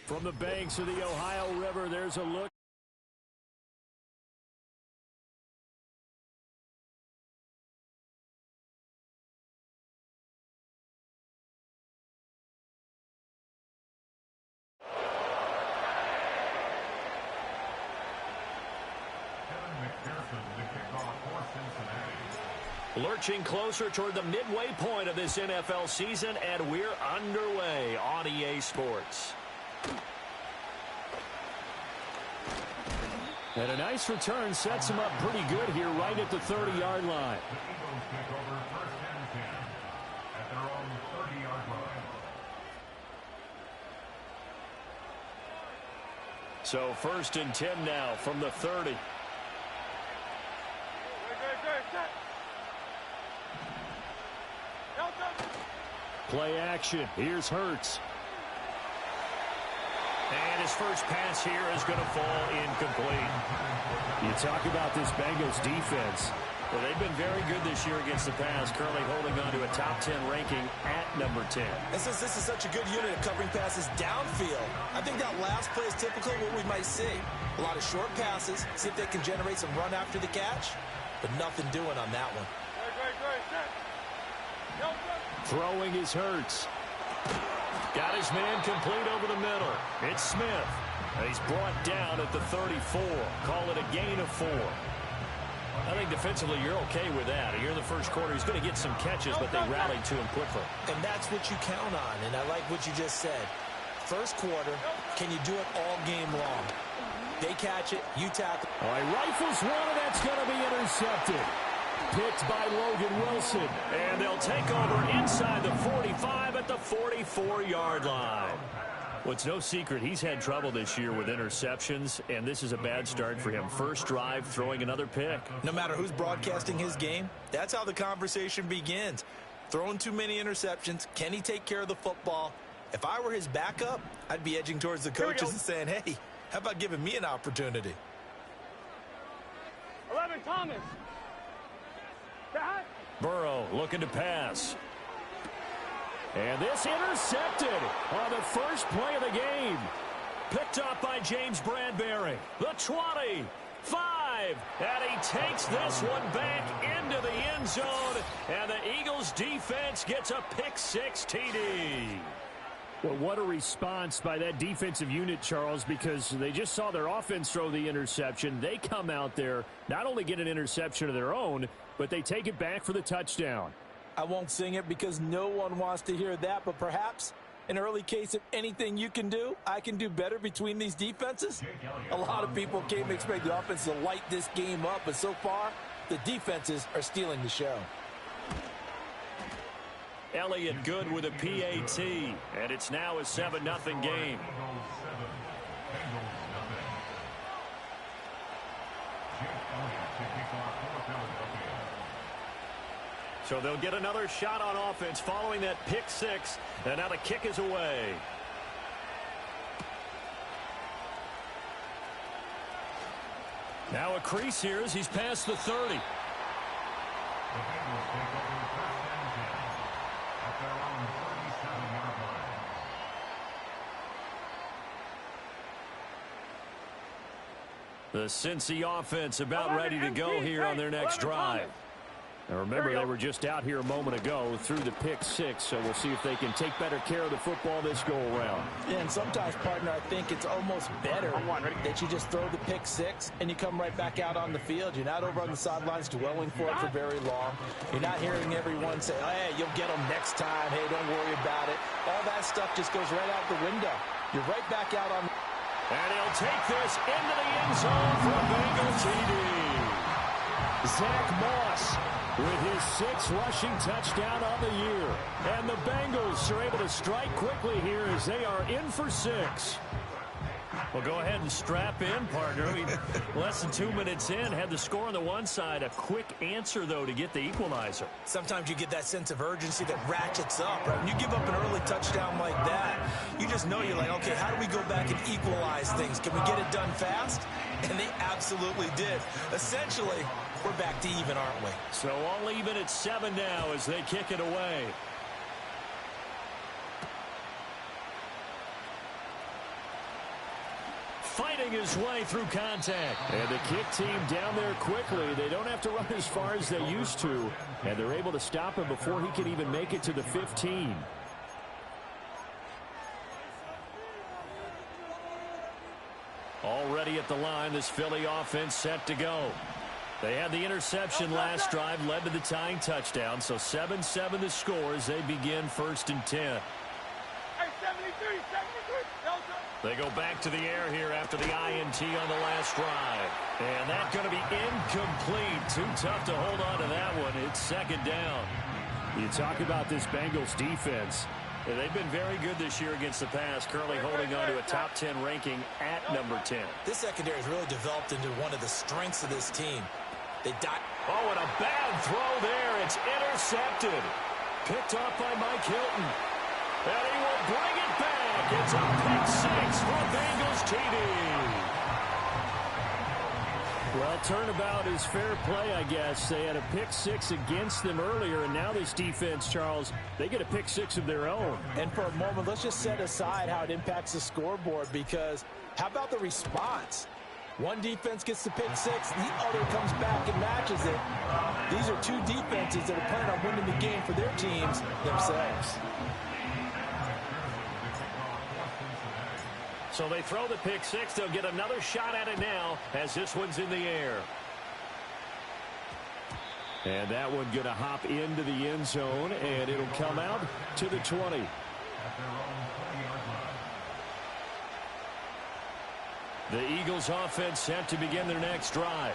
From the banks of the Ohio River, there's a look. Lurching closer toward the midway point of this NFL season, and we're underway on EA Sports. And a nice return sets him up pretty good here right at the 30-yard line. The Eagles take over first and 10 at their own 30-yard line. So first and 10 now from the 30. Play action. Here's Hurts. And his first pass here is going to fall incomplete. You talk about this Bengals defense. Well, they've been very good this year against the pass, currently holding on to a top 10 ranking at number 10. And since this is such a good unit of covering passes downfield, I think that last play is typically what we might see. A lot of short passes, see if they can generate some run after the catch, but nothing doing on that one. Throwing is Hurts. Got his man complete over the middle. It's Smith. He's brought down at the 34. Call it a gain of 4. I think defensively you're okay with that. Here in the first quarter, he's going to get some catches, but they rallied to him quickly. And that's what you count on, and I like what you just said. First quarter, can you do it all game long? They catch it, you tackle. All right, rifles one, and that's going to be intercepted. Picked by Logan Wilson. And they'll take over inside the 45 at the 44-yard line. Well, it's no secret he's had trouble this year with interceptions, and this is a bad start for him. First drive, throwing another pick. No matter who's broadcasting his game, that's how the conversation begins. Throwing too many interceptions, can he take care of the football? If I were his backup, I'd be edging towards the coaches and saying, hey, how about giving me an opportunity? 11, Thomas. Burrow looking to pass. And this intercepted on the first play of the game. Picked up by James Bradbury. The 20, 5, and he takes this one back into the end zone. And the Eagles defense gets a pick-6 TD. Well, what a response by that defensive unit, Charles, because they just saw their offense throw the interception. They come out there, not only get an interception of their own, but they take it back for the touchdown. I won't sing it because no one wants to hear that, but perhaps an early case of anything you can do, I can do better between these defenses. A lot of people came to expect the offense to light this game up, but so far, the defenses are stealing the show. Elliott good with a PAT, and it's now a 7-0 game. So they'll get another shot on offense following that pick-6, and now the kick is away. Now a crease here as he's past the 30. The Cincy offense about ready to go here on their next drive. Now remember, they were just out here a moment ago through the pick-6, so we'll see if they can take better care of the football this go-around. Yeah, and sometimes, partner, I think it's almost better that you just throw the pick-6 and you come right back out on the field. You're not over on the sidelines dwelling for it for very long. You're not hearing everyone say, oh, hey, you'll get them next time. Hey, don't worry about it. All that stuff just goes right out the window. You're right back out on. And he'll take this into the end zone for a Bengal TD. Zach Moss with his 6th rushing touchdown on the year. And the Bengals are able to strike quickly here as they are in for 6. Well, go ahead and strap in, partner. Less than 2 minutes in, had the score on the one side. A quick answer, though, to get the equalizer. Sometimes you get that sense of urgency that ratchets up, right? When you give up an early touchdown like that, you just know you're like, okay, how do we go back and equalize things? Can we get it done fast? And they absolutely did. Essentially, we're back to even, aren't we? So all even at 7 now as they kick it away. fighting his way through contact. And the kick team down there quickly. They don't have to run as far as they used to. And they're able to stop him before he can even make it to the 15. Already at the line, this Philly offense set to go. They had the interception last drive, led to the tying touchdown. So 7-7 the score as they begin 1st and 10. They go back to the air here after the INT on the last drive. And that's going to be incomplete. Too tough to hold on to that one. It's 2nd down. You talk about this Bengals defense. Yeah, they've been very good this year against the pass, currently holding on to a top 10 ranking at number 10. This secondary has really developed into one of the strengths of this team. Oh, and a bad throw there. It's intercepted. Picked off by Mike Hilton. And he will bring it back. It's a pick 6 for Bengals TD. Well, turnabout is fair play, I guess. They had a pick 6 against them earlier, and now this defense, Charles, they get a pick 6 of their own. And for a moment, let's just set aside how it impacts the scoreboard, because how about the response? One defense gets the pick 6, the other comes back and matches it. These are two defenses that are planning on winning the game for their teams themselves. So they throw the pick 6. They'll get another shot at it now as this one's in the air. And that one going to hop into the end zone, and it'll come out to the 20. The Eagles offense set to begin their next drive.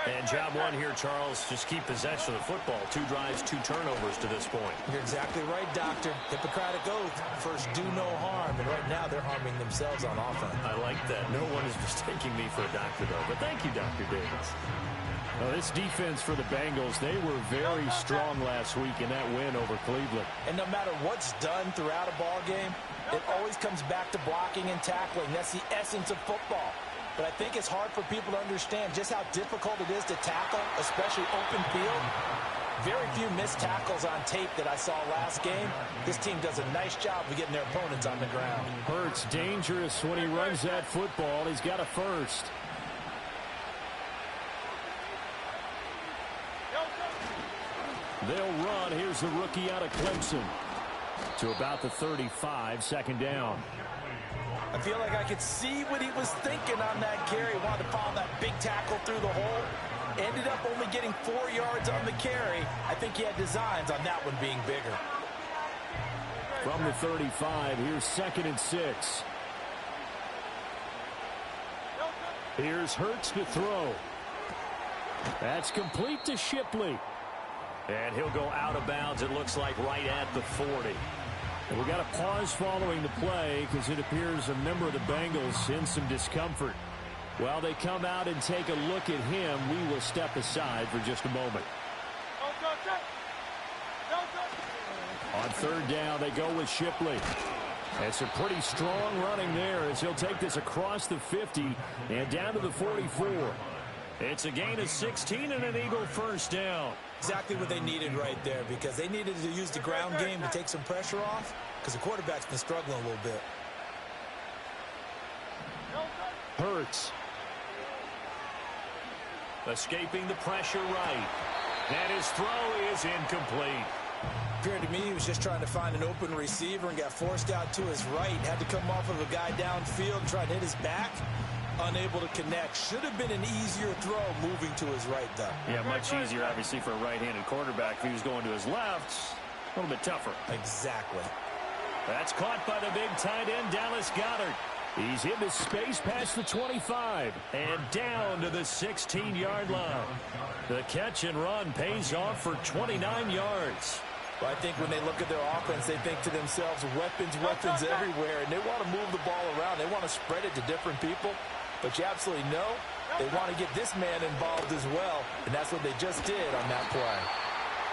And job one here, Charles, just keep possession of the football. 2 drives, 2 turnovers to this point. You're exactly right, Doctor. Hippocratic oath. First, do no harm. And right now, they're harming themselves on offense. I like that. No one is mistaking me for a doctor, though. But thank you, Dr. Davis. Well, this defense for the Bengals, they were very strong last week in that win over Cleveland. And no matter what's done throughout a ball game, it always comes back to blocking and tackling. That's the essence of football. But I think it's hard for people to understand just how difficult it is to tackle, especially open field. Very few missed tackles on tape that I saw last game. This team does a nice job of getting their opponents on the ground. Hurts dangerous when he runs that football. He's got a first. They'll run. Here's the rookie out of Clemson. To about the 35, 2nd down. I feel like I could see what he was thinking on that carry. Wanted to follow that big tackle through the hole. Ended up only getting 4 yards on the carry. I think he had designs on that one being bigger. From the 35, here's 2nd and 6. Here's Hurts to throw. That's complete to Shipley. And he'll go out of bounds, it looks like, right at the 40. And we got a pause following the play because it appears a member of the Bengals in some discomfort. While they come out and take a look at him, we will step aside for just a moment. On 3rd down, they go with Shipley. It's a pretty strong running there as he'll take this across the 50 and down to the 44. It's a gain of 16 and an Eagle 1st down. Exactly what they needed right there, because they needed to use the ground game to take some pressure off, because the quarterback's been struggling a little bit. Hurts. Escaping the pressure right. And his throw is incomplete. Appeared to me he was just trying to find an open receiver and got forced out to his right. Had to come off of a guy downfield and try to hit his back. Unable to connect. Should have been an easier throw moving to his right, though. Yeah, much easier, obviously, for a right-handed quarterback. If he was going to his left, a little bit tougher. Exactly. That's caught by the big tight end, Dallas Goedert. He's in the space past the 25. And down to the 16-yard line. The catch and run pays off for 29 yards. Well, I think when they look at their offense, they think to themselves, weapons everywhere, and they want to move the ball around. They want to spread it to different people. But you absolutely know they want to get this man involved as well, and that's what they just did on that play.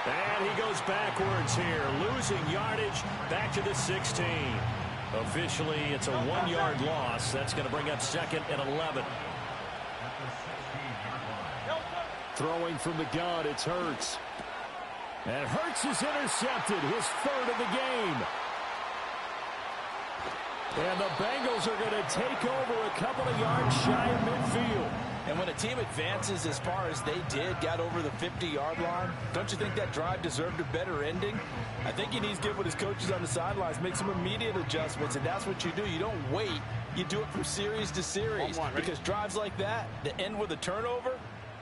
And he goes backwards here, losing yardage back to the 16. Officially, it's a 1-yard loss. That's going to bring up 2nd and 11. Throwing from the gun, it's Hurts. And Hurts is intercepted, his 3rd of the game. And the Bengals are going to take over a couple of yards shy of midfield. And when a team advances as far as they did, got over the 50-yard line, don't you think that drive deserved a better ending? I think he needs to get with his coaches on the sidelines, make some immediate adjustments, and that's what you do. You don't wait. You do it from series to series. Because drives like that end with a turnover,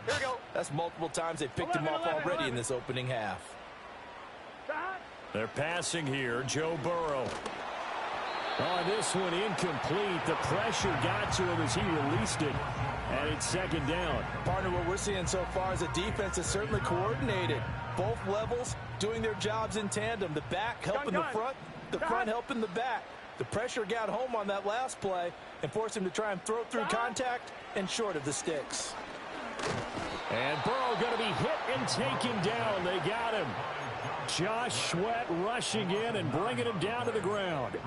here we go. That's multiple times they picked him off already in this opening half. They're passing here. Joe Burrow. Oh, this one incomplete. The pressure got to him as he released it. And it's second down. Partner, what we're seeing so far is a defense that's certainly coordinated. Both levels doing their jobs in tandem. The back helping the front, the front helping the back. The pressure got home on that last play and forced him to try and throw through contact and short of the sticks. And Burrow going to be hit and taken down. They got him. Josh Sweat rushing in and bringing him down to the ground.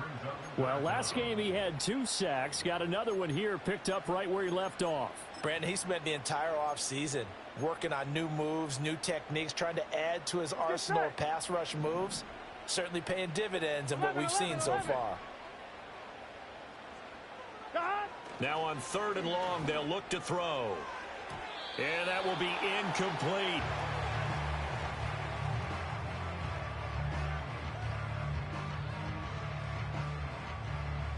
Well, last game he had 2 sacks. Got another one here picked up right where he left off. Brandon, he spent the entire offseason working on new moves, new techniques, trying to add to his arsenal of pass rush moves. Certainly paying dividends in what we've seen so far. Now on 3rd and long, they'll look to throw. And that will be incomplete.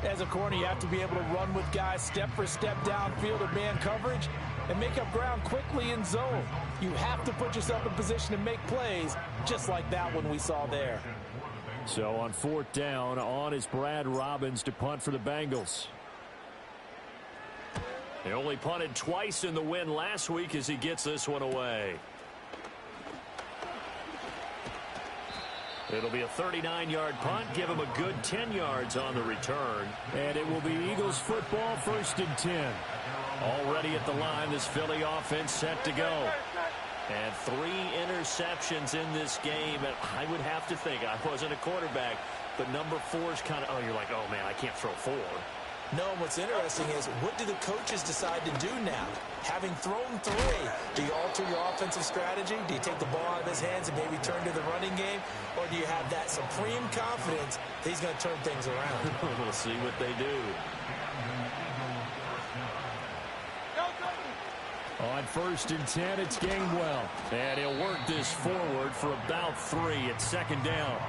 As a corner, you have to be able to run with guys step for step downfield of man coverage and make up ground quickly in zone. You have to put yourself in position to make plays, just like that one we saw there. So on 4th down, on is Brad Robbins to punt for the Bengals. They only punted twice in the win last week as he gets this one away. It'll be a 39-yard punt. Give him a good 10 yards on the return. And it will be Eagles football, 1st and 10. Already at the line, this Philly offense set to go. And 3 interceptions in this game. And I would have to think, I wasn't a quarterback, but number 4 is kind of, oh, you're like, oh, man, I can't throw 4. No, what's interesting is, what do the coaches decide to do now? Having thrown 3, do you alter your offensive strategy? Do you take the ball out of his hands and maybe turn to the running game? Or do you have that supreme confidence that he's going to turn things around? We'll see what they do. On 1st and 10, it's Gainwell. And he'll work this forward for about 3 at 2nd down.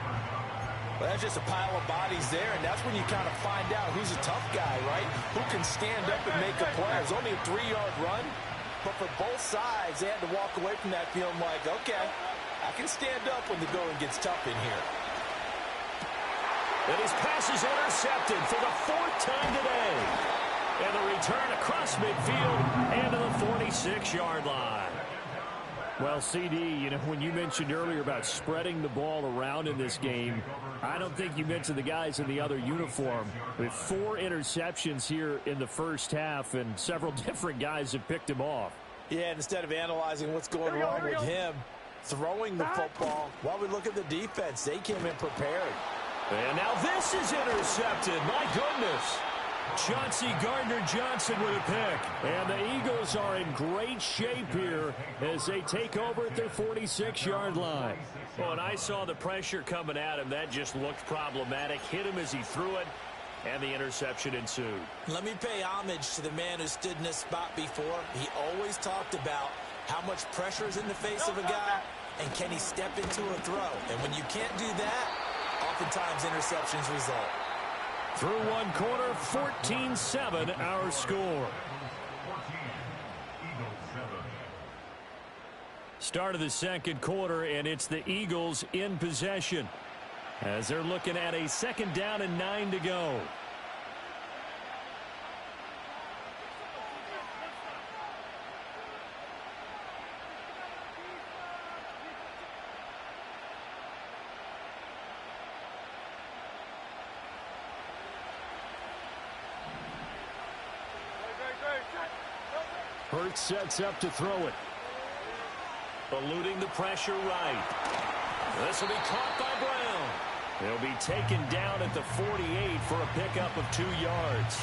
Well, that's just a pile of bodies there, and that's when you kind of find out who's a tough guy, right? Who can stand up and make a play. It was only a 3-yard run, but for both sides, they had to walk away from that feeling like, okay, I can stand up when the going gets tough in here. And his pass is intercepted for the 4th time today. And the return across midfield and to the 46-yard line. Well, CD, you know, when you mentioned earlier about spreading the ball around in this game, I don't think you mentioned the guys in the other uniform. With 4 interceptions here in the first half, and several different guys have picked him off. Yeah, and instead of analyzing what's going wrong with him, throwing the football, while we look at the defense, they came in prepared. And now this is intercepted. My goodness. Chauncey Gardner-Johnson with a pick. And the Eagles are in great shape here as they take over at their 46-yard line. Well, and I saw the pressure coming at him. That just looked problematic. Hit him as he threw it, and the interception ensued. Let me pay homage to the man who stood in this spot before. He always talked about how much pressure is in the face of a guy, and can he step into a throw. And when you can't do that, oftentimes interceptions result. Through one quarter, 14-7 our score. Start of the second quarter, and it's the Eagles in possession as they're looking at a 2nd down and 9 to go. Hurts sets up to throw it. Eluding the pressure right. This will be caught by Brown. He'll be taken down at the 48 for a pickup of 2 yards.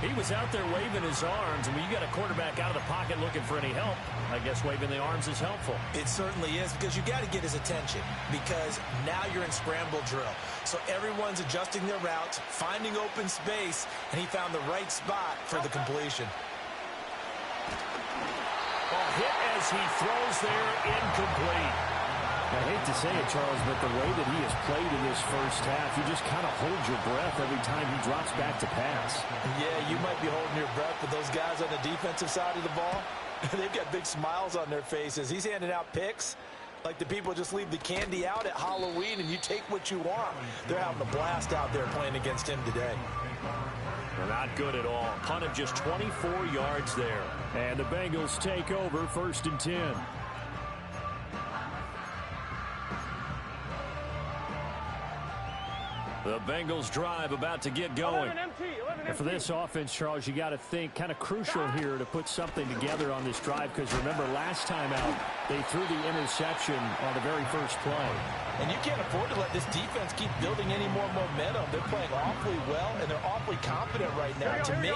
He was out there waving his arms, and when you got a quarterback out of the pocket looking for any help, I guess waving the arms is helpful. It certainly is, because you got to get his attention, because now you're in scramble drill. So everyone's adjusting their routes, finding open space, and he found the right spot for the completion. Ball hit as he throws there, incomplete. I hate to say it, Charles, but the way that he has played in this first half, you just kind of hold your breath every time he drops back to pass. Yeah, you might be holding your breath, but those guys on the defensive side of the ball, they've got big smiles on their faces. He's handing out picks like the people just leave the candy out at Halloween and you take what you want. They're having a blast out there playing against him today. They're not good at all. Punt of just 24 yards there. And the Bengals take over 1st and 10. The Bengals drive about to get going. And for this offense, Charles, you got to think kind of crucial here to put something together on this drive, because remember last time out they threw the interception on the very first play. And you can't afford to let this defense keep building any more momentum. They're playing awfully well, and they're awfully confident right now. To me,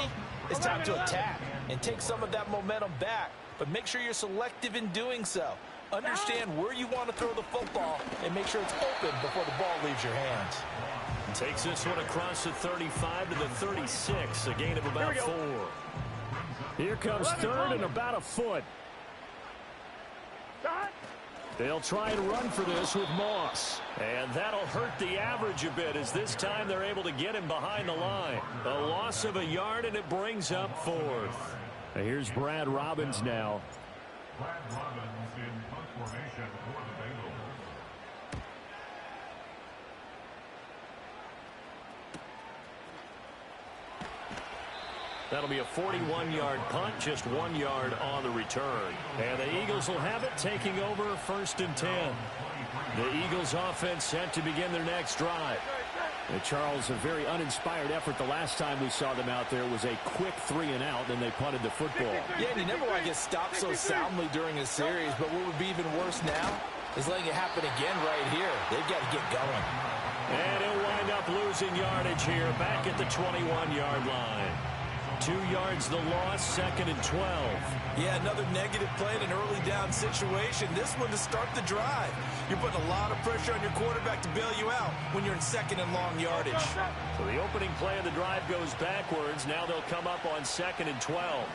it's time to attack and take some of that momentum back, but make sure you're selective in doing so. Understand where you want to throw the football and make sure it's open before the ball leaves your hands. Takes this one across the 35 to the 36, a gain of about 4. Here comes 3rd and about a foot. They'll try and run for this with Moss. And that'll hurt the average a bit, as this time they're able to get him behind the line. A loss of a yard, and it brings up 4th. And here's Brad Robbins now. Brad Robbins in punt formation for the Bengals. That'll be a 41-yard punt, just 1 yard on the return. And the Eagles will have it, taking over 1st and 10. The Eagles offense set to begin their next drive. And Charles, a very uninspired effort the last time we saw them out there was a quick 3-and-out, then they punted the football. Yeah, and you never want to get stopped so soundly during a series, but what would be even worse now is letting it happen again right here. They've got to get going. And he'll wind up losing yardage here, back at the 21-yard line. 2 yards the loss, 2nd and 12. Yeah, another negative play in an early down situation. This one to start the drive. You're putting a lot of pressure on your quarterback to bail you out when you're in 2nd and long yardage. So the opening play of the drive goes backwards. Now they'll come up on 2nd and 12.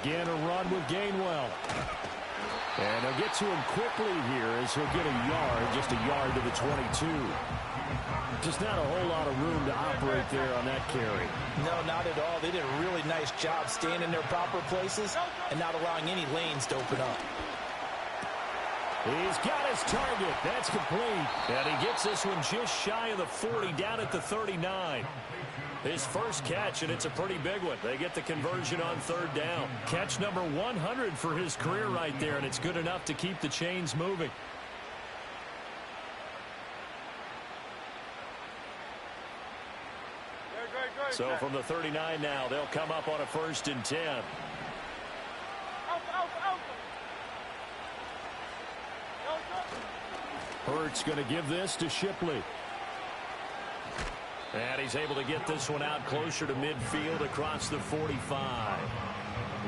Again, a run with Gainwell. And they'll get to him quickly here as he'll get a yard, just a yard to the 22. Just not a whole lot of room to operate there on that carry. No, not at all. They did a really nice job staying in their proper places and not allowing any lanes to open up. He's got his target. That's complete. And he gets this one just shy of the 40, down at the 39. His first catch, and it's a pretty big one. They get the conversion on 3rd down. Catch number 100 for his career right there, and it's good enough to keep the chains moving. So from the 39 now, they'll come up on a 1st and 10. Hurts going to give this to Shipley. And he's able to get this one out closer to midfield across the 45.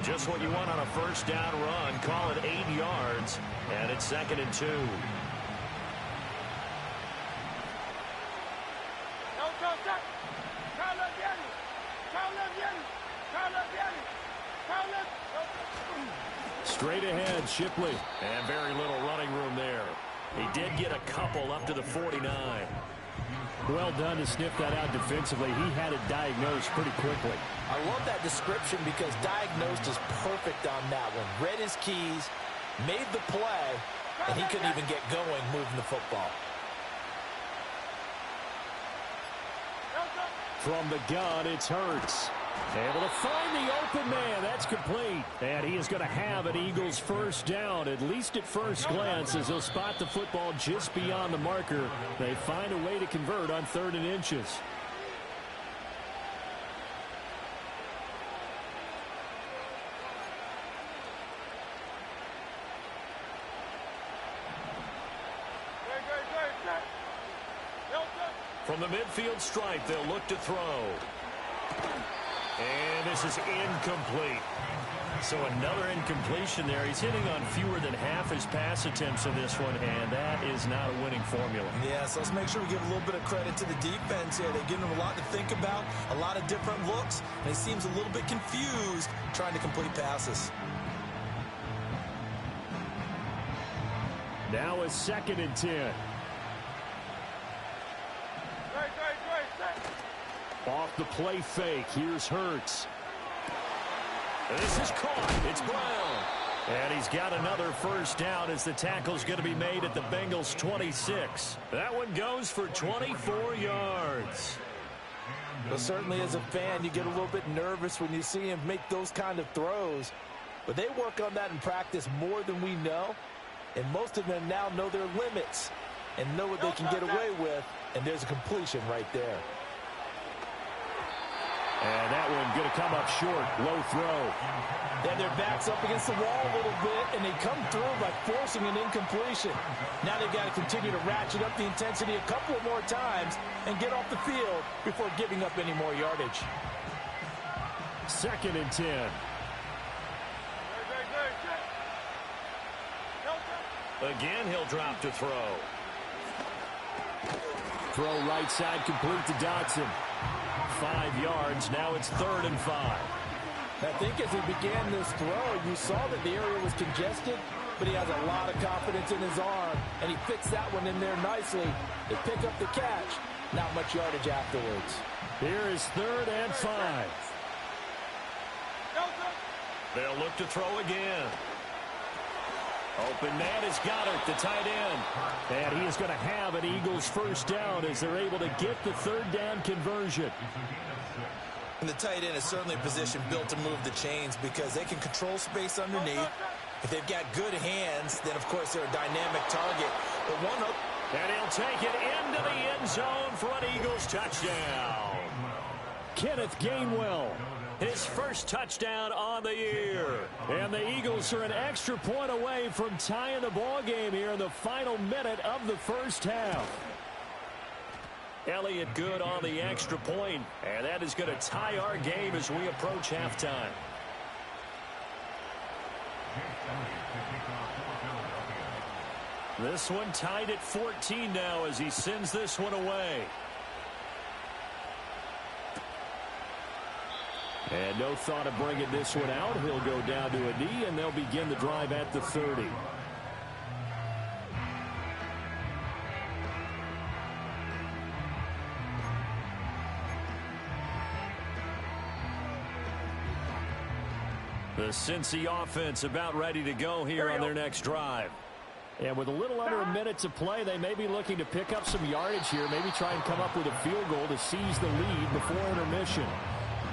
Just what you want on a 1st down run. Call it 8 yards. And it's 2nd and 2. Straight ahead, Shipley. And very little running room there. He did get a couple up to the 49. Well done to sniff that out defensively. He had it diagnosed pretty quickly. I love that description because diagnosed is perfect on that one. Read his keys, made the play, and he couldn't even get going moving the football. From the gun, it's Hurts. Able to find the open man. That's complete. And he is going to have an Eagles 1st down, at least at first glance, as he'll spot the football just beyond the marker. They find a way to convert on 3rd and inches. From the midfield stripe, they'll look to throw. And this is incomplete. So another incompletion there. He's hitting on fewer than half his pass attempts in this one, and that is not a winning formula. Yeah, so let's make sure we give a little bit of credit to the defense here. They've given him a lot to think about, a lot of different looks, and he seems a little bit confused trying to complete passes. Now a 2nd and 10. Off the play fake. Here's Hurts. This is caught. It's Brown. And he's got another first down as the tackle's going to be made at the Bengals' 26. That one goes for 24 yards. Well, certainly as a fan, you get a little bit nervous when you see him make those kind of throws. But they work on that in practice more than we know. And most of them now know their limits and know what they can get away with. And there's a completion right there. And that one going to come up short. Low throw. Then their back's up against the wall a little bit, and they come through by forcing an incompletion. Now they've got to continue to ratchet up the intensity a couple of more times and get off the field before giving up any more yardage. 2nd and 10. Again, he'll drop to throw. Throw right side complete to Dotson. 5 yards. Now it's 3rd and 5. I think as he began this throw, you saw that the area was congested, but he has a lot of confidence in his arm, and he fits that one in there nicely. They pick up the catch. Not much yardage afterwards. Here is 3rd and 5. They'll look to throw again. Open man is Goddard, the tight end. And he is going to have an Eagles first down as they're able to get the 3rd down conversion. And the tight end is certainly a position built to move the chains because they can control space underneath. If they've got good hands, then, of course, they're a dynamic target. But one up. And he'll take it into the end zone for an Eagles touchdown. Kenneth Gainwell. His first touchdown on the year. And the Eagles are an extra point away from tying the ball game here in the final minute of the first half. Elliott good on the extra point, and that is going to tie our game as we approach halftime. This one tied at 14 now as he sends this one away. And no thought of bringing this one out. He'll go down to a knee, and they'll begin the drive at the 30. The Cincy offense about ready to go here on their next drive. And with a little under a minute to play, they may be looking to pick up some yardage here, maybe try and come up with a field goal to seize the lead before intermission.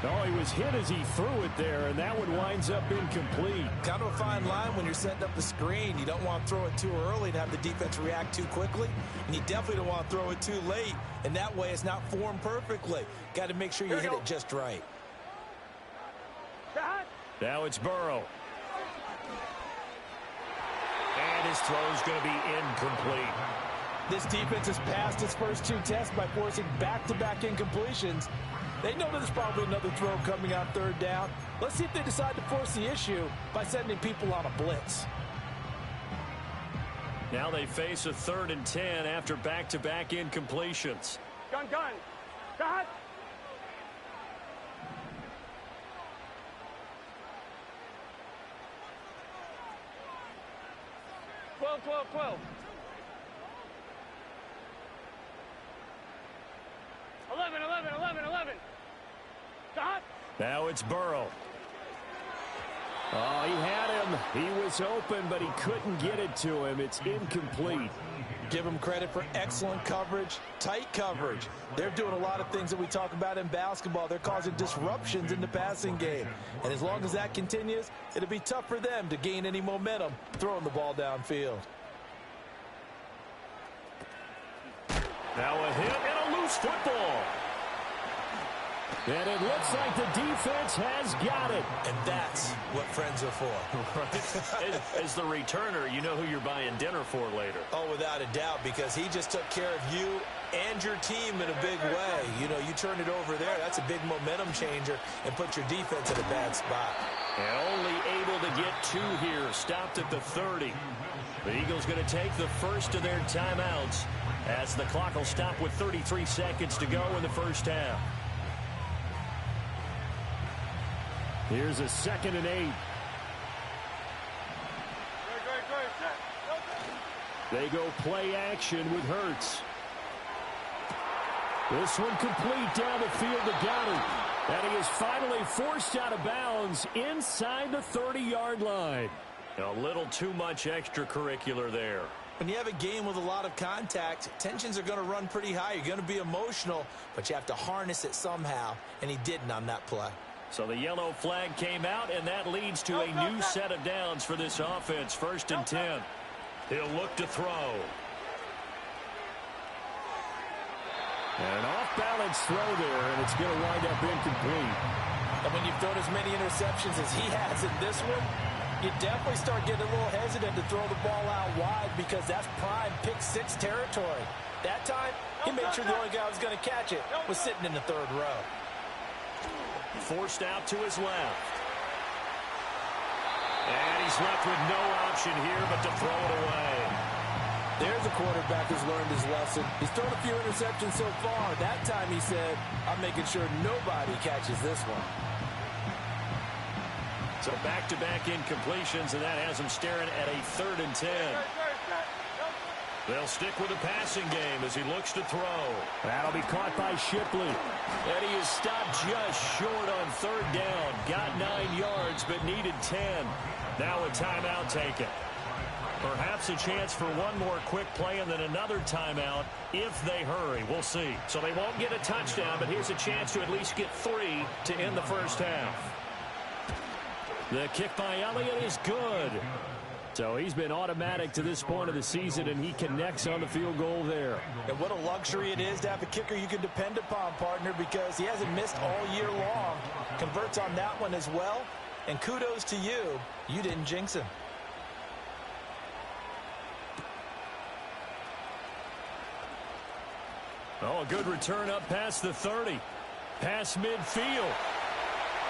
Oh, he was hit as he threw it there, and that one winds up incomplete. Kind of a fine line when you're setting up the screen. You don't want to throw it too early and have the defense react too quickly. And you definitely don't want to throw it too late, and that way it's not formed perfectly. Got to make sure you hit it just right. Now it's Burrow. And his throw's going to be incomplete. This defense has passed its first 2 tests by forcing back-to-back incompletions. They know there's probably another throw coming on 3rd down. Let's see if they decide to force the issue by sending people on a blitz. Now they face a 3rd and 10 after back-to-back incompletions. Gun. Got. 12. 11. Stop. Now it's Burrow. Oh, he had him. He was open, but he couldn't get it to him. It's incomplete. Give them credit for excellent coverage, tight coverage. They're doing a lot of things that we talk about in basketball. They're causing disruptions in the passing game. And as long as that continues, it'll be tough for them to gain any momentum throwing the ball downfield. Now a hit and a loose football. And it looks like the defense has got it. And that's what friends are for. As the returner, you know who you're buying dinner for later. Oh, without a doubt, because he just took care of you and your team in a big way. You know, you turn it over there, that's a big momentum changer and put your defense in a bad spot. And only able to get 2 here, stopped at the 30. The Eagles going to take the first of their timeouts as the clock will stop with 33 seconds to go in the first half. Here's a 2nd and 8. They go play action with Hurts. This one complete down the field to Goddard. And he is finally forced out of bounds inside the 30-yard line. A little too much extracurricular there. When you have a game with a lot of contact, tensions are going to run pretty high. You're going to be emotional, but you have to harness it somehow, and he didn't on that play. So the yellow flag came out, and that leads to a new set of downs for this offense. 1st and 10. He'll look to throw. And an off-balance throw there, and it's going to wind up incomplete. And when you've thrown as many interceptions as he has in this one, you definitely start getting a little hesitant to throw the ball out wide because that's prime pick 6 territory. That time, he made sure the only guy who was going to catch it was sitting in the 3rd row. Forced out to his left. And he's left with no option here but to throw it away. There's a quarterback who's learned his lesson. He's thrown a few interceptions so far. That time he said, I'm making sure nobody catches this one. So back-to-back incompletions, and that has him staring at a 3rd and 10. They'll stick with the passing game as he looks to throw. That'll be caught by Shipley. And he is stopped just short on 3rd down. Got 9 yards, but needed 10. Now a timeout taken. Perhaps a chance for one more quick play and then another timeout if they hurry. We'll see. So they won't get a touchdown, but here's a chance to at least get 3 to end the first half. The kick by Elliott is good. So he's been automatic to this point of the season, and he connects on the field goal there. And what a luxury it is to have a kicker you can depend upon, partner, because he hasn't missed all year long. Converts on that one as well. And kudos to you. You didn't jinx him. Oh, a good return up past the 30. Past midfield.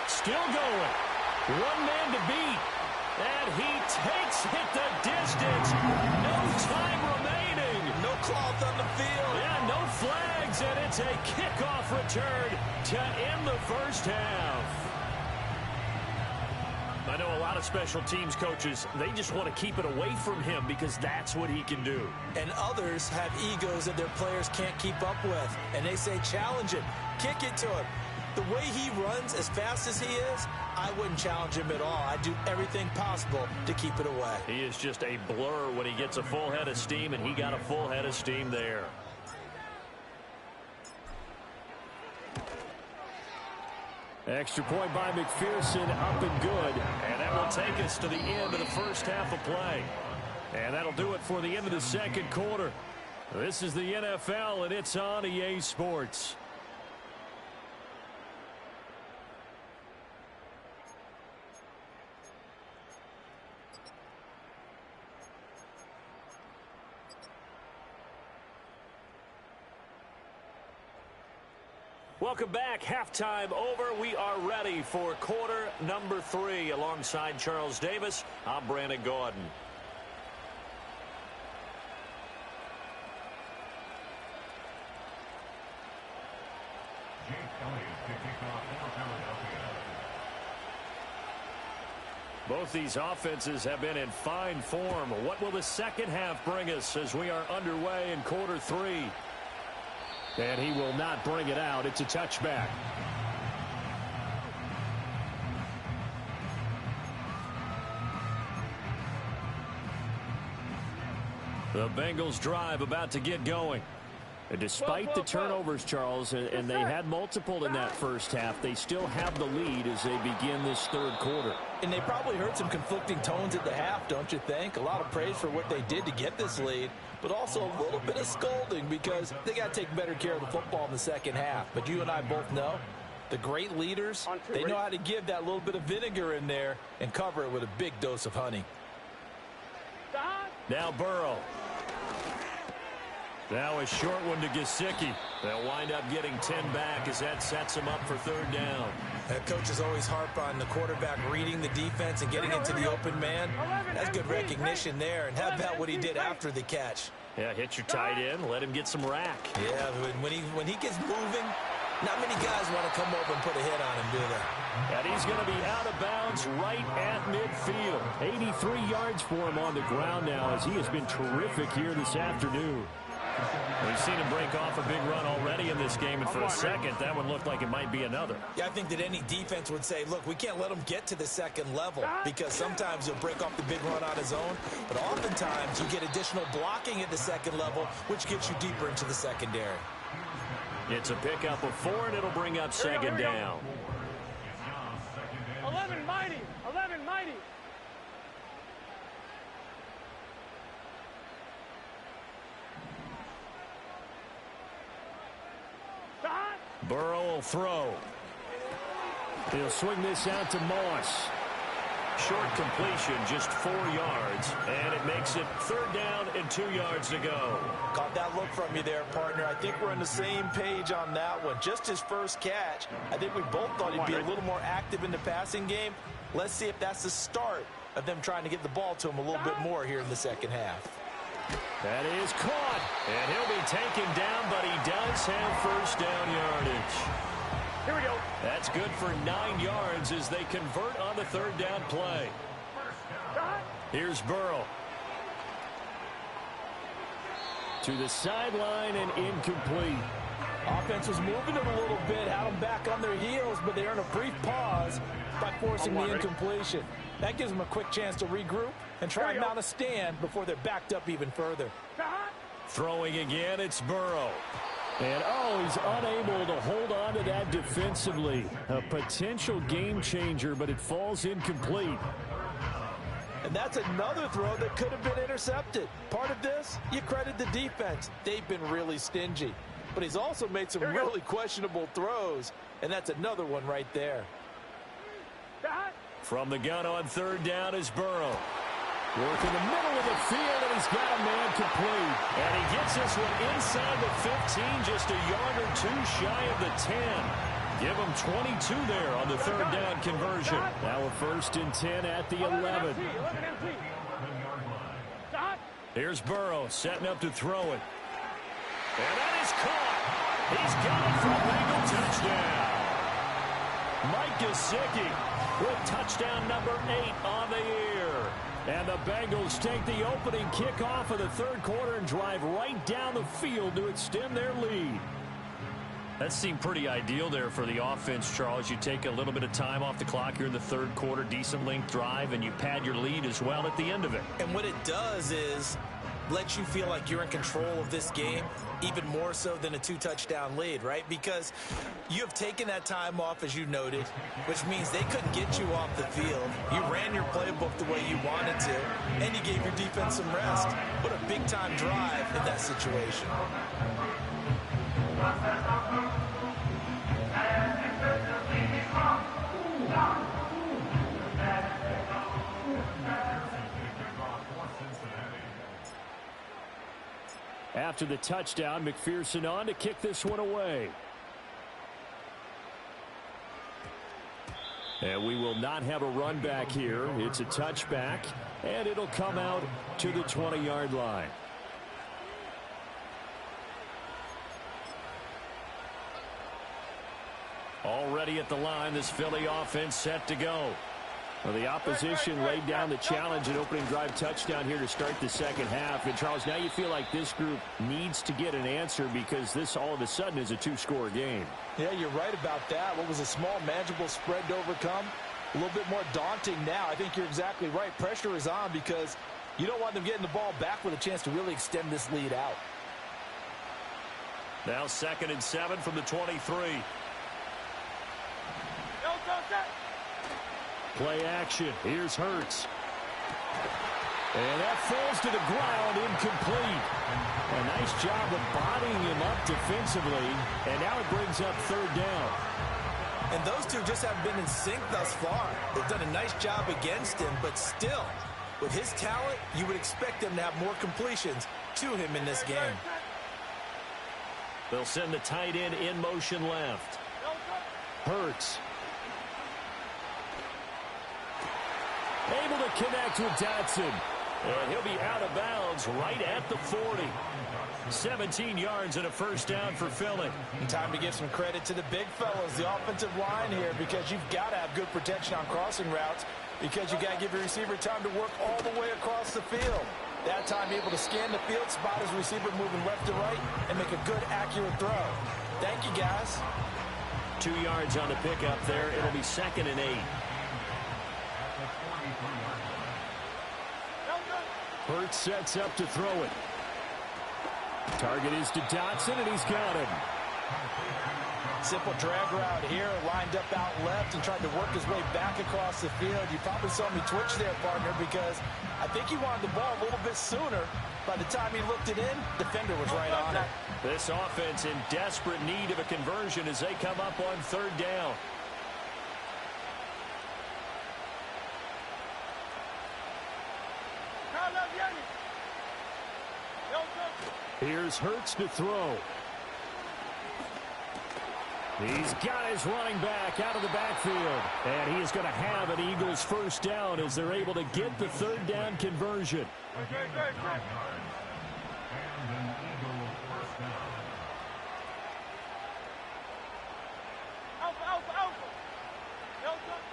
Still going. One man to beat. And he takes it the distance. No time remaining. No cloth on the field. Yeah, no flags. And it's a kickoff return to end the first half. I know a lot of special teams coaches, they just want to keep it away from him because that's what he can do. And others have egos that their players can't keep up with. And they say, challenge it. Kick it to him. The way he runs as fast as he is, I wouldn't challenge him at all. I'd do everything possible to keep it away. He is just a blur when he gets a full head of steam, and he got a full head of steam there. Extra point by McPherson, up and good. And that will take us to the end of the first half of play. And that'll do it for the end of the second quarter. This is the NFL, and it's on EA Sports. Welcome back. Halftime over. We are ready for quarter number 3. Alongside Charles Davis, I'm Brandon Gordon. Both these offenses have been in fine form. What will the second half bring us as we are underway in quarter 3? And he will not bring it out. It's a touchback. The Bengals drive about to get going. And despite the turnovers, Charles, and they had multiple in that first half, they still have the lead as they begin this third quarter. And they probably heard some conflicting tones at the half, don't you think? A lot of praise for what they did to get this lead, but also a little bit of scolding because they got to take better care of the football in the second half. But you and I both know the great leaders, they know how to give that little bit of vinegar in there and cover it with a big dose of honey. Now Burrow. Now a short one to Gesicki. They'll wind up getting 10 back as that sets them up for third down. Coaches always harp on the quarterback reading the defense and getting into the open man. That's good recognition there. And how about what he did after the catch? Yeah, hit your tight end, let him get some rack. Yeah, when he gets moving, not many guys want to come over and put a hit on him, do they? And he's going to be out of bounds right at midfield. 83 yards for him on the ground now as he has been terrific here this afternoon. We've seen him break off a big run already in this game, and for a second, that one looked like it might be another. Yeah, I think that any defense would say, look, we can't let him get to the second level because sometimes he'll break off the big run on his own, but oftentimes you get additional blocking at the second level, which gets you deeper into the secondary. It's a pickup of 4, and it'll bring up second down. 11 mighty. 11 mighty. Burrow will throw. He'll swing this out to Moss. Short completion, just 4 yards, and it makes it third down and 2 yards to go. Caught that look from you there, partner. I think we're on the same page on that one. Just his first catch. I think we both thought he'd be a little more active in the passing game. Let's see if that's the start of them trying to get the ball to him a little bit more here in the second half. That is caught, and he'll be taken down, but he does have first down yardage. Here we go. That's good for 9 yards as they convert on the third down play. Here's Burrow. To the sideline and incomplete. Offense was moving them a little bit, had them back on their heels, but they earned a brief pause by forcing the incompletion. That gives them a quick chance to regroup and try and mount a stand before they're backed up even further. Throwing again, it's Burrow. And, he's unable to hold on to that defensively. A potential game changer, but it falls incomplete. And that's another throw that could have been intercepted. Part of this, you credit the defense. They've been really stingy. But he's also made some really questionable throws, and that's another one right there. From the gun on third down is Burrow. Working the middle of the field, and he's got a man complete. And he gets this one inside the 15, just a yard or two shy of the 10. Give him 22 there on the third down conversion. Now a first and 10 at the 11. Here's Burrow setting up to throw it. And that is caught. He's got it for a Bengal touchdown. Mike Gesicki with touchdown number 8 on the year. And the Bengals take the opening kickoff of the third quarter and drive right down the field to extend their lead. That seemed pretty ideal there for the offense, Charles. You take a little bit of time off the clock here in the third quarter, decent length drive, and you pad your lead as well at the end of it. And what it does is let you feel like you're in control of this game, even more so than a 2-touchdown lead, right? Because you have taken that time off, as you noted, which means they couldn't get you off the field. You ran your playbook the way you wanted to, and you gave your defense some rest. What a big-time drive in that situation. After the touchdown, McPherson on to kick this one away. And we will not have a run back here. It's a touchback, and it'll come out to the 20-yard line. Already at the line, this Philly offense set to go. Well, the opposition laid down the challenge and opening drive touchdown here to start the second half. And, Charles, now you feel like this group needs to get an answer because this all of a sudden is a 2-score game. Yeah, you're right about that. What was a small, manageable spread to overcome? A little bit more daunting now. I think you're exactly right. Pressure is on because you don't want them getting the ball back with a chance to really extend this lead out. Now 2nd and 7 from the 23. Play action. Here's Hurts. And that falls to the ground, incomplete. A nice job of bodying him up defensively, and now it brings up third down. And those two just haven't been in sync thus far. They've done a nice job against him, but still, with his talent, you would expect them to have more completions to him in this game. They'll send the tight end in motion left. Hurts. Able to connect with Dotson. And he'll be out of bounds right at the 40. 17 yards and a first down for Philly. Time to give some credit to the big fellas, the offensive line here, because you've got to have good protection on crossing routes, because you got to give your receiver time to work all the way across the field. That time able to scan the field, spot his receiver moving left to right, and make a good, accurate throw. Thank you, guys. 2 yards on the pickup there. It'll be 2nd and 8. Hurts sets up to throw it. Target is to Dotson, and he's got him. Simple drag route here, lined up out left and tried to work his way back across the field. You probably saw me twitch there, partner, because I think he wanted the ball a little bit sooner. By the time he looked it in, defender was right on it. This offense in desperate need of a conversion as they come up on 3rd down. Here's Hurts to throw. He's got his running back out of the backfield. And he is going to have an Eagles first down as they're able to get the 3rd down conversion.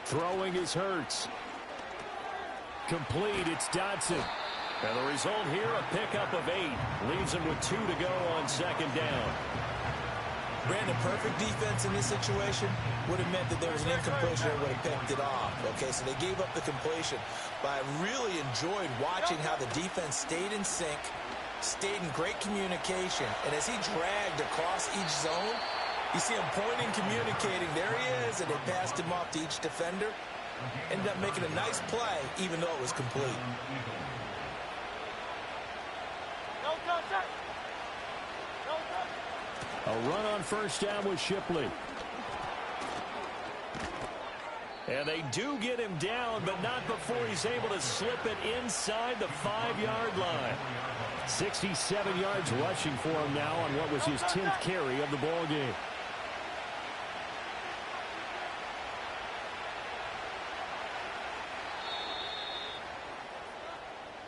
Throwing is Hurts. Complete, it's Dotson. And the result here, a pickup of 8. Leaves him with 2 to go on 2nd down. Brandon, perfect defense in this situation would have meant that there was an incompletion that would have picked it off. Okay, so they gave up the completion. But I really enjoyed watching how the defense stayed in sync, stayed in great communication. And as he dragged across each zone, you see him pointing, communicating. There he is, and they passed him off to each defender. Ended up making a nice play, even though it was complete. A run on first down with Shipley. And they do get him down, but not before he's able to slip it inside the 5-yard line. 67 yards rushing for him now on what was his 10th carry of the ball game.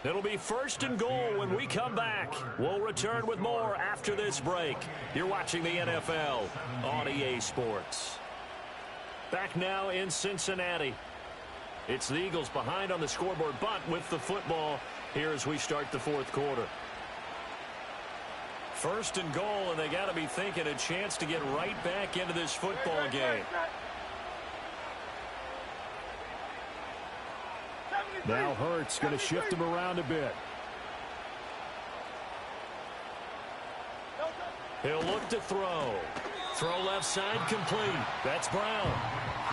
It'll be 1st and goal when we come back. We'll return with more after this break. You're watching the NFL on EA Sports. Back now in Cincinnati. It's the Eagles behind on the scoreboard, but with the football here as we start the 4th quarter. 1st and goal, and they got to be thinking a chance to get right back into this football game. Now Hurts going to shift him around a bit. He'll look to throw. Throw left side complete. That's Brown.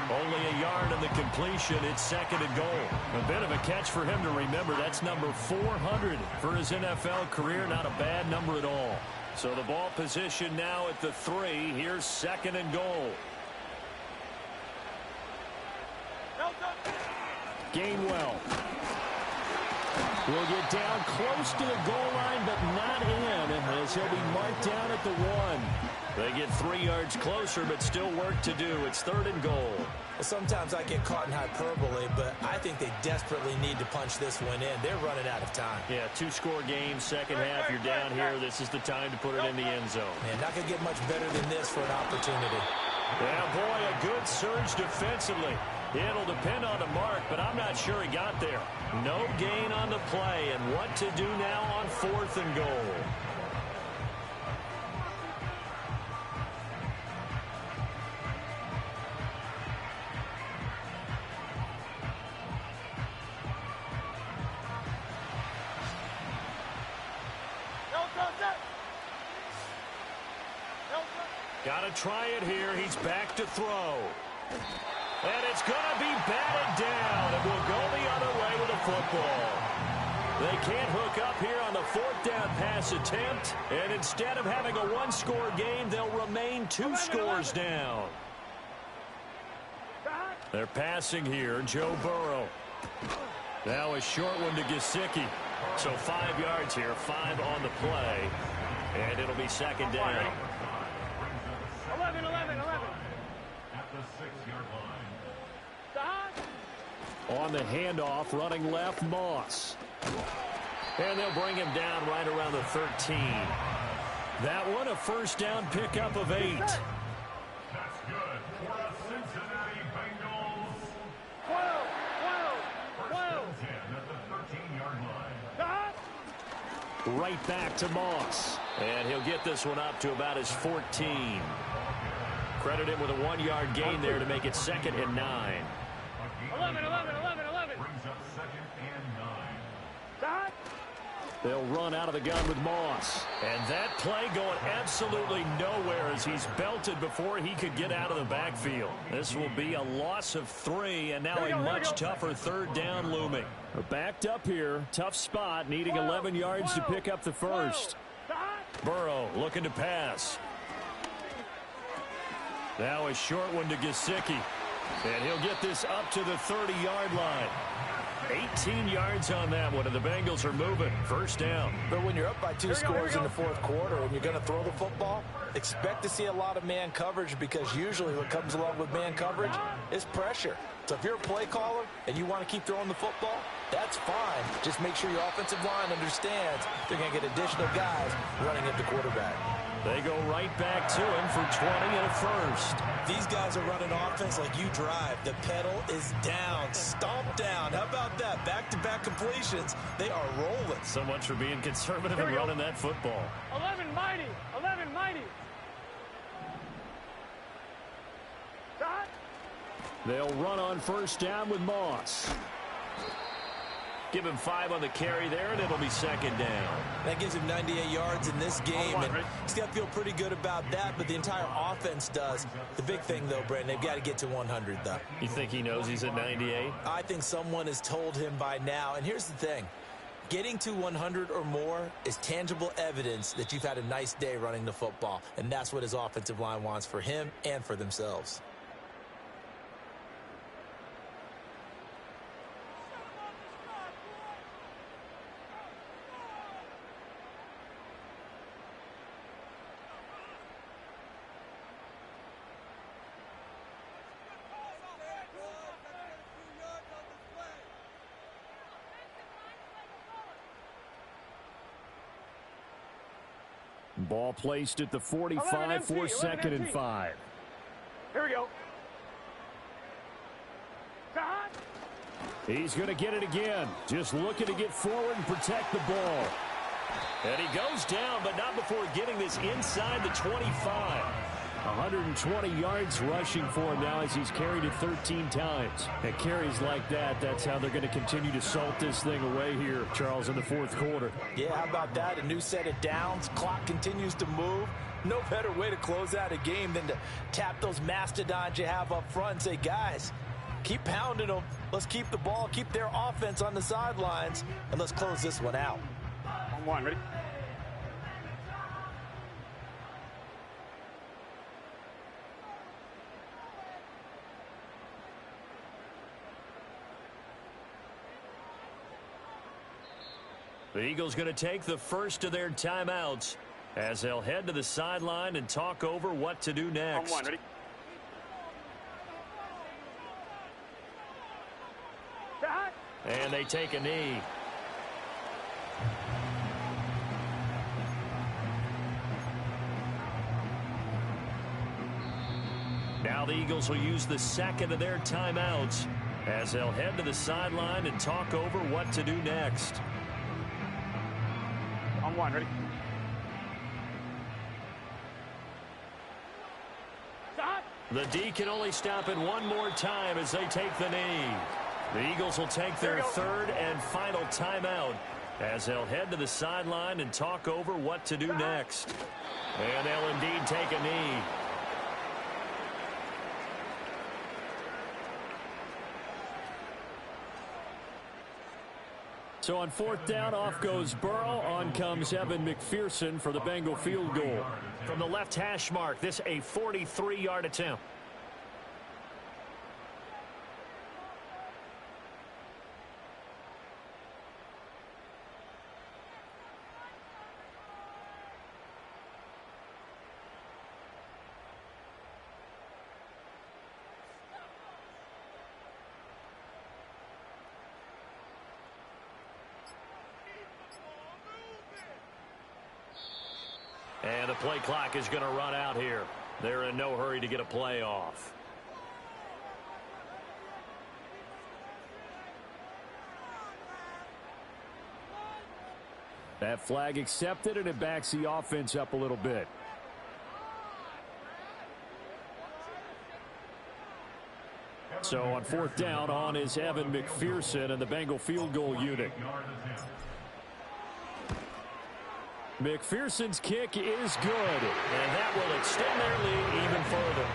Only a yard on the completion. It's 2nd and goal. A bit of a catch for him to remember. That's number 400 for his NFL career. Not a bad number at all. So the ball position now at the 3. Here's 2nd and goal. Gainwell will get down close to the goal line, but not in, as he'll be marked down at the 1. They get 3 yards closer, but still work to do. It's 3rd and goal. Well, sometimes I get caught in hyperbole, but I think they desperately need to punch this one in. They're running out of time. Yeah, 2-score game, second half. You're down here. This is the time to put it in the end zone. Man, not going to get much better than this for an opportunity. Yeah, boy, a good surge defensively. It'll depend on the mark, but I'm not sure he got there. No gain on the play, and what to do now on 4th and goal. Got to try it here. He's back to throw. And it's going to be batted down. It will go the other way with the football. They can't hook up here on the 4th down pass attempt. And instead of having a 1-score game, they'll remain 2 scores down. They're passing here. Joe Burrow. Now a short one to Gesicki. So 5 yards here, 5 on the play. And it'll be 2nd down. On the handoff, running left, Moss. And they'll bring him down right around the 13. That one, a first down pickup of 8. That's good for the Cincinnati Bengals. 12, 12, 12. First and 10 at the 13-yard line. Stop. Right back to Moss. And he'll get this one up to about his 14. Credit him with a 1-yard gain there to make it 2nd and 9. 11, 11, 11, 11. Brings up 2nd and 9. Stop. They'll run out of the gun with Moss. And that play going absolutely nowhere as he's belted before he could get out of the backfield. This will be a loss of 3, and now a much tougher 3rd down looming. They're backed up here. Tough spot, needing 11 yards to pick up the first. Stop. Burrow looking to pass. Now a short one to Gesicki. And he'll get this up to the 30-yard line. 18 yards on that one, and the Bengals are moving. First down. But when you're up by 2 scores in the 4th quarter and you're going to throw the football, expect to see a lot of man coverage, because usually what comes along with man coverage is pressure. So if you're a play caller and you want to keep throwing the football, that's fine. Just make sure your offensive line understands they're going to get additional guys running into quarterback. They go right back to him for 20 and a first. These guys are running offense like you drive. The pedal is down, stomp down. How about that? Back-to-back completions. They are rolling. So much for being conservative and running that football. 11 mighty. 11 mighty. Stop. They'll run on first down with Moss. Give him 5 on the carry there, and it'll be 2nd down. That gives him 98 yards in this game, and he's got to feel pretty good about that, but the entire offense does. The big thing, though, Brandon, they've got to get to 100, though. You think he knows he's at 98? I think someone has told him by now, and here's the thing. Getting to 100 or more is tangible evidence that you've had a nice day running the football, and that's what his offensive line wants for him and for themselves. Ball placed at the 45 for 2nd and 5. Here we go. Stop. He's going to get it again. Just looking to get forward and protect the ball. And he goes down, but not before getting this inside the 25. 120 yards rushing for him now as he's carried it 13 times. And carries like that, that's how they're going to continue to salt this thing away here, Charles, in the 4th quarter. Yeah, how about that? A new set of downs. Clock continues to move. No better way to close out a game than to tap those mastodons you have up front and say, guys, keep pounding them. Let's keep the ball, keep their offense on the sidelines, and let's close this one out. On 1, ready? The Eagles going to take the first of their timeouts as they'll head to the sideline and talk over what to do next. On 1, ready? Stop. And they take a knee. Now the Eagles will use the second of their timeouts as they'll head to the sideline and talk over what to do next. On 1, ready? Stop. The D can only stop it one more time as they take the knee. The Eagles will take their 3rd and final timeout as they'll head to the sideline and talk over what to do next. And they'll indeed take a knee. So on 4th down, off goes Burrow. On comes Evan McPherson for the Bengal field goal. From the left hash mark, this a 43-yard attempt. And the play clock is going to run out here. They're in no hurry to get a play off. That flag accepted, and it backs the offense up a little bit. So on fourth down, on is Evan McPherson and the Bengal field goal unit. McPherson's kick is good. And that will extend their lead even further.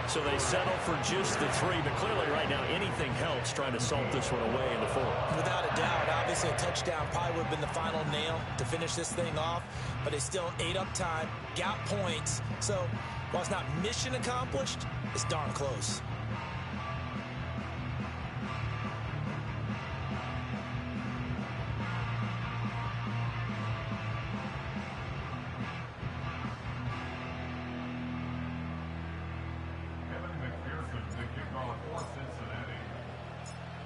So they settle for just the 3, but clearly right now anything helps trying to salt this one away in the 4th. Without a doubt, obviously a touchdown probably would have been the final nail to finish this thing off, but they still ate up time, got points. So while it's not mission accomplished, it's darn close.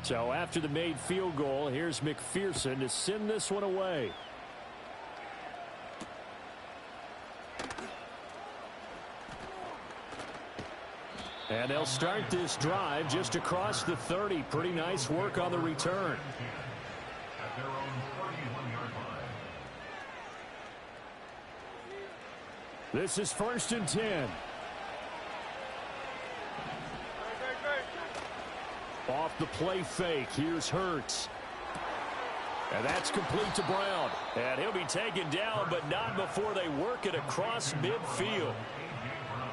So after the made field goal, here's McPherson to send this one away. And they'll start this drive just across the 30. Pretty nice work on the return. At their own 31-yard line. This is 1st and 10. Off the play fake, here's Hurts. And that's complete to Brown. And he'll be taken down, but not before they work it across midfield.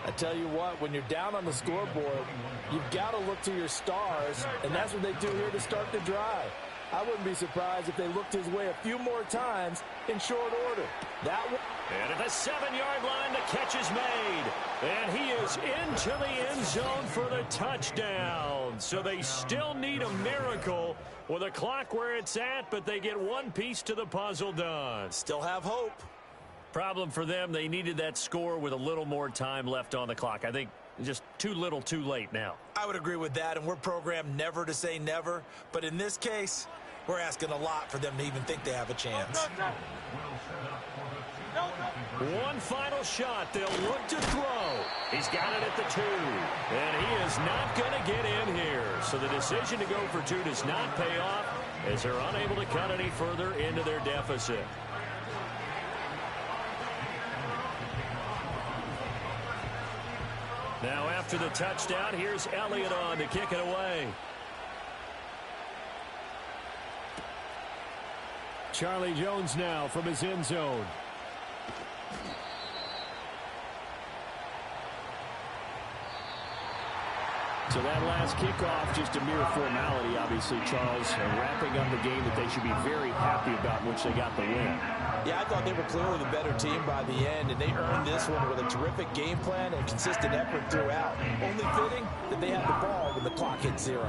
I tell you what, when you're down on the scoreboard, you've got to look to your stars, and that's what they do here to start the drive. I wouldn't be surprised if they looked his way a few more times in short order. And at the 7-yard line, the catch is made. And he is into the end zone for the touchdown. So they still need a miracle with the clock where it's at, but they get one piece to the puzzle done. Still have hope. Problem for them, they needed that score with a little more time left on the clock. I think just too little too late now. I would agree with that, and we're programmed never to say never. But in this case, we're asking a lot for them to even think they have a chance. One final shot. They'll look to throw. He's got it at the 2. And he is not going to get in here. So the decision to go for 2 does not pay off as they're unable to cut any further into their deficit. Now after the touchdown, here's Elliott on to kick it away. Charlie Jones now from his end zone. So that last kickoff, just a mere formality, obviously, Charles, wrapping up the game that they should be very happy about, in which they got the win. Yeah, I thought they were clearly the better team by the end, and they earned this one with a terrific game plan and consistent effort throughout. Only fitting that they had the ball when the clock hit 0.